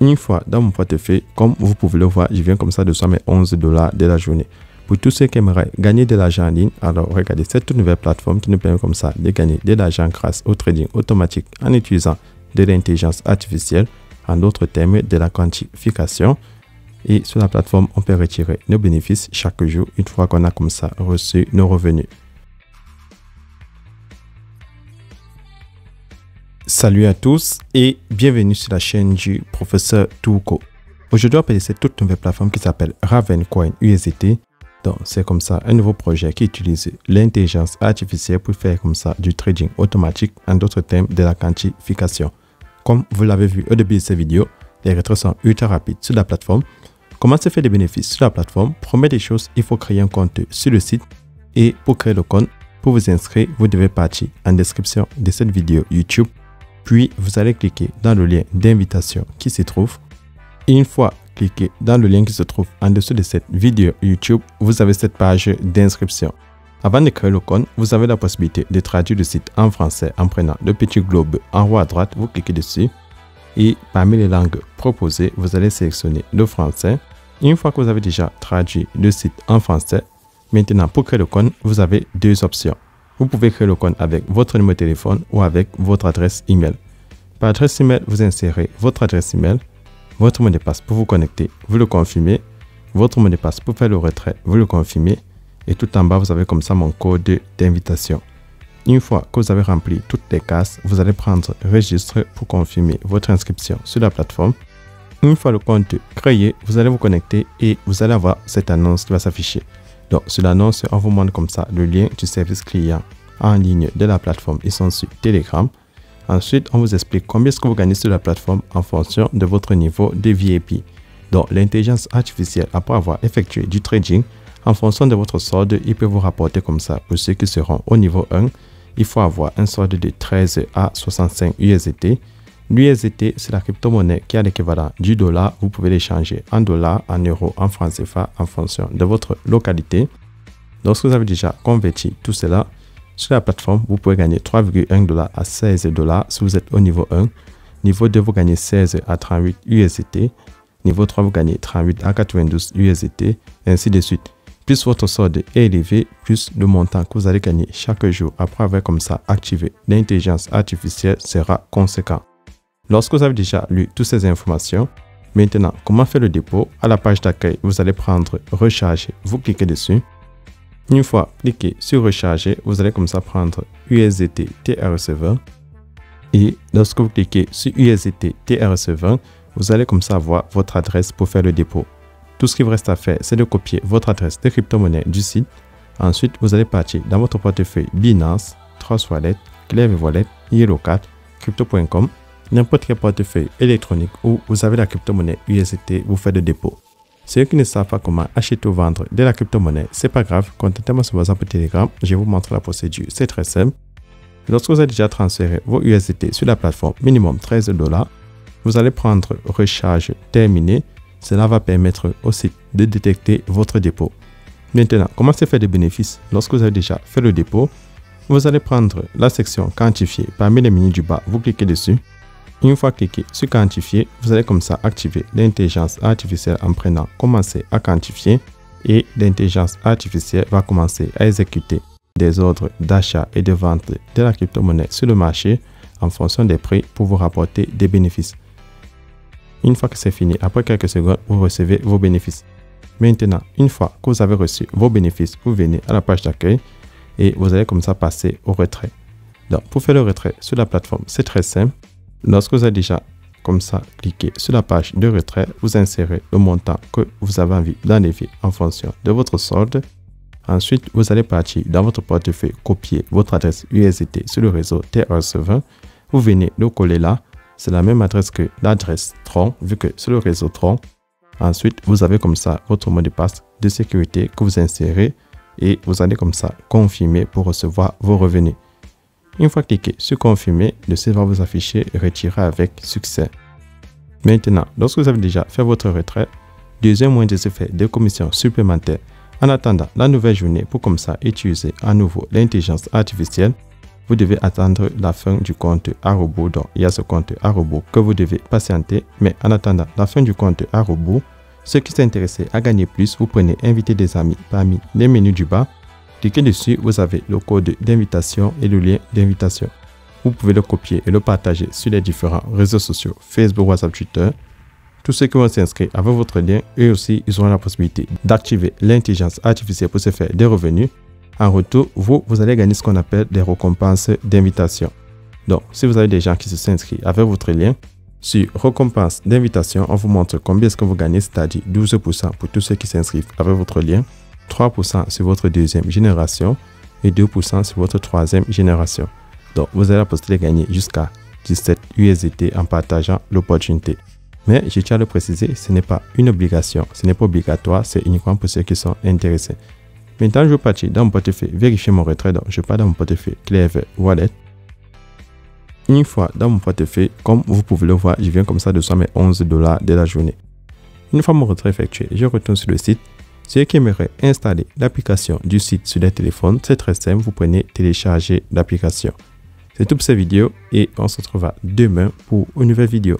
Une fois dans mon portefeuille, comme vous pouvez le voir, je viens comme ça de mes 11 $ de la journée. Pour tous ceux qui aimeraient gagner de l'argent en ligne, alors regardez cette nouvelle plateforme qui nous permet comme ça de gagner de l'argent grâce au trading automatique en utilisant de l'intelligence artificielle, en d'autres termes de la quantification. Et sur la plateforme, on peut retirer nos bénéfices chaque jour une fois qu'on a comme ça reçu nos revenus. Salut à tous et bienvenue sur la chaîne du professeur Touko. Aujourd'hui, on va parler de cette toute nouvelle plateforme qui s'appelle Ravencoin USDT. Donc, c'est comme ça un nouveau projet qui utilise l'intelligence artificielle pour faire comme ça du trading automatique, en d'autres termes de la quantification. Comme vous l'avez vu au début de cette vidéo, les retraits sont ultra rapides sur la plateforme. Comment se faire des bénéfices sur la plateforme? Première des choses, il faut créer un compte sur le site. Et pour créer le compte, pour vous inscrire, vous devez partir en description de cette vidéo YouTube. Puis, vous allez cliquer dans le lien d'invitation qui se trouve. Et une fois cliqué dans le lien qui se trouve en dessous de cette vidéo YouTube, vous avez cette page d'inscription. Avant de créer le compte, vous avez la possibilité de traduire le site en français en prenant le petit globe en haut à droite. Vous cliquez dessus. Et parmi les langues proposées, vous allez sélectionner le français. Une fois que vous avez déjà traduit le site en français, maintenant pour créer le compte, vous avez deux options. Vous pouvez créer le compte avec votre numéro de téléphone ou avec votre adresse email. Par adresse email, vous insérez votre adresse email, votre mot de passe pour vous connecter, vous le confirmez, votre mot de passe pour faire le retrait, vous le confirmez, et tout en bas, vous avez comme ça mon code d'invitation. Une fois que vous avez rempli toutes les cases, vous allez prendre registre pour confirmer votre inscription sur la plateforme. Une fois le compte créé, vous allez vous connecter et vous allez avoir cette annonce qui va s'afficher. Donc, sur l'annonce, on vous montre comme ça le lien du service client en ligne de la plateforme. Ils sont sur Telegram. Ensuite, on vous explique combien est-ce que vous gagnez sur la plateforme en fonction de votre niveau de VIP. Donc, l'intelligence artificielle, après avoir effectué du trading, en fonction de votre solde, il peut vous rapporter comme ça. Pour ceux qui seront au niveau 1, il faut avoir un solde de 13 à 65 USDT. L'USDT, c'est la crypto-monnaie qui a l'équivalent du dollar. Vous pouvez l'échanger en dollars, en euros, en francs CFA en fonction de votre localité. Lorsque vous avez déjà converti tout cela sur la plateforme, vous pouvez gagner 3,1 $ à 16 $ si vous êtes au niveau 1. Niveau 2, vous gagnez 16 à 38 USDT. Niveau 3, vous gagnez 38 à 92 USDT, ainsi de suite. Plus votre solde est élevé, plus le montant que vous allez gagner chaque jour après avoir comme ça activé l'intelligence artificielle sera conséquent. Lorsque vous avez déjà lu toutes ces informations, maintenant, comment faire le dépôt? À la page d'accueil, vous allez prendre recharger, vous cliquez dessus. Une fois cliqué sur recharger, vous allez comme ça prendre USDT TRC20. Et lorsque vous cliquez sur USDT TRC20, vous allez comme ça avoir votre adresse pour faire le dépôt. Tout ce qu'il vous reste à faire, c'est de copier votre adresse de crypto-monnaie du site. Ensuite, vous allez partir dans votre portefeuille Binance, Trust Wallet, Clever Wallet, YellowCat, Crypto.com, n'importe quel portefeuille électronique où vous avez la crypto-monnaie USDT, vous faites le dépôt. Ceux qui ne savent pas comment acheter ou vendre de la crypto-monnaie, c'est pas grave, contactez-moi sur WhatsApp ou Telegram, je vais vous montrer la procédure, c'est très simple. Lorsque vous avez déjà transféré vos USDT sur la plateforme minimum 13 $, vous allez prendre recharge terminée. Cela va permettre au site de détecter votre dépôt. Maintenant, comment se faire des bénéfices? Lorsque vous avez déjà fait le dépôt, vous allez prendre la section quantifier parmi les menus du bas, vous cliquez dessus. Une fois cliqué sur quantifier, vous allez comme ça activer l'intelligence artificielle en prenant commencer à quantifier et l'intelligence artificielle va commencer à exécuter des ordres d'achat et de vente de la crypto-monnaie sur le marché en fonction des prix pour vous rapporter des bénéfices. Une fois que c'est fini, après quelques secondes, vous recevez vos bénéfices. Maintenant, une fois que vous avez reçu vos bénéfices, vous venez à la page d'accueil et vous allez comme ça passer au retrait. Donc, pour faire le retrait sur la plateforme, c'est très simple. Lorsque vous avez déjà comme ça cliqué sur la page de retrait, vous insérez le montant que vous avez envie d'enlever en fonction de votre solde. Ensuite, vous allez partir dans votre portefeuille, copier votre adresse USDT sur le réseau TRC20. Vous venez le coller là. C'est la même adresse que l'adresse Tron, vu que c'est le réseau Tron. Ensuite, vous avez comme ça votre mot de passe de sécurité que vous insérez et vous allez comme ça confirmer pour recevoir vos revenus. Une fois cliqué sur confirmer, le site va vous afficher retirer avec succès. Maintenant, lorsque vous avez déjà fait votre retrait, deuxième moyen de se faire des commissions supplémentaires en attendant la nouvelle journée pour comme ça utiliser à nouveau l'intelligence artificielle, vous devez attendre la fin du compte à rebours. Donc, il y a ce compte à rebours que vous devez patienter. Mais en attendant la fin du compte à rebours, ceux qui sont intéressés à gagner plus, vous prenez inviter des amis parmi les menus du bas. Cliquez dessus, vous avez le code d'invitation et le lien d'invitation. Vous pouvez le copier et le partager sur les différents réseaux sociaux, Facebook, WhatsApp, Twitter. Tous ceux qui vont s'inscrire avec votre lien, eux aussi, ils auront la possibilité d'activer l'intelligence artificielle pour se faire des revenus. En retour, vous allez gagner ce qu'on appelle des récompenses d'invitation. Donc, si vous avez des gens qui se sont inscrits avec votre lien, sur récompense d'invitation, on vous montre combien est-ce que vous gagnez, c'est-à-dire 12% pour tous ceux qui s'inscrivent avec votre lien, 3% sur votre deuxième génération et 2% sur votre troisième génération. Donc, vous avez la possibilité de gagner jusqu'à 17 USDT en partageant l'opportunité. Mais je tiens à le préciser, ce n'est pas une obligation, ce n'est pas obligatoire, c'est uniquement pour ceux qui sont intéressés. Maintenant, je vais partir dans mon portefeuille, vérifier mon retrait. Donc, je pars dans mon portefeuille Clever Wallet. Une fois dans mon portefeuille, comme vous pouvez le voir, je viens comme ça de mes $11 de la journée. Une fois mon retrait effectué, je retourne sur le site. Ceux qui aimeraient installer l'application du site sur les téléphones, c'est très simple, vous prenez télécharger l'application. C'est tout pour cette vidéo et on se retrouvera demain pour une nouvelle vidéo.